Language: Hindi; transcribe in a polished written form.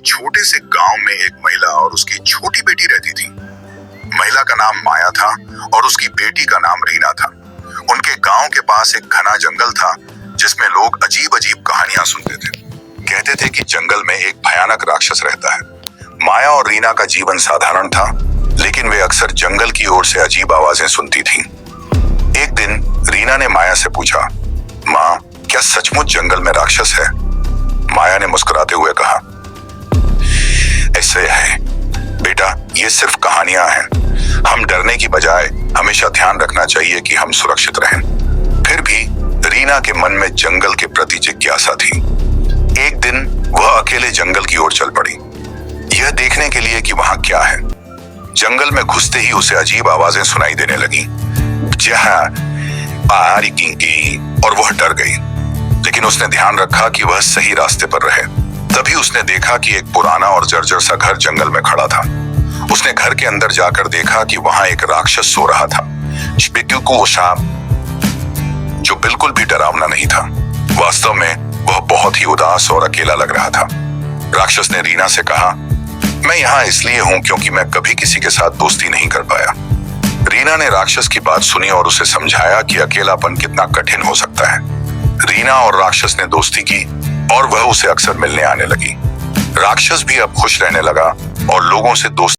एक छोटे से गांव में एक महिला और उसकी छोटी बेटी रहती थी। महिला का नाम माया था और उसकी बेटी का नाम रीना था। उनके गांव के पास एक घना जंगल था जिसमें लोग अजीब अजीब कहानियां सुनते थे। कहते थे कि जंगल में एक भयानक राक्षस रहता है। माया और रीना का जीवन साधारण था, लेकिन वे अक्सर जंगल की ओर से अजीब आवाजें सुनती थीं। एक दिन रीना ने माया से पूछा, माँ, क्या सचमुच जंगल में राक्षस है? माया ने मुस्कुराते हुए कहा, ऐसे है बेटा, ये सिर्फ कहानियां हैं। हम डरने की बजाय हमेशा ध्यान रखना चाहिए कि हम सुरक्षित रहें। फिर भी रीना के मन में जंगल के प्रति जिज्ञासा थी। एक दिन वह अकेले जंगल की ओर चल पड़ी, यह देखने के लिए कि वहां क्या है। जंगल में घुसते ही उसे अजीब आवाजें सुनाई देने लगी, और वह डर गई। लेकिन उसने ध्यान रखा कि वह सही रास्ते पर रहे। तभी उसने देखा कि एक पुराना और जर्जर सा घर जंगल में खड़ा था। उसने घर के अंदर जाकर देखा कि वहां एक राक्षस सो रहा था, जो बिल्कुल भी डरावना नहीं था। वास्तव में वह बहुत ही उदास और अकेला लग रहा था। राक्षस ने रीना से कहा, मैं यहाँ इसलिए हूँ क्योंकि मैं कभी किसी के साथ दोस्ती नहीं कर पाया। रीना ने राक्षस की बात सुनी और उसे समझाया कि अकेलापन कितना कठिन हो सकता है। रीना और राक्षस ने दोस्ती की और वह उसे अक्सर मिलने आने लगी। राक्षस भी अब खुश रहने लगा और लोगों से दोस्ती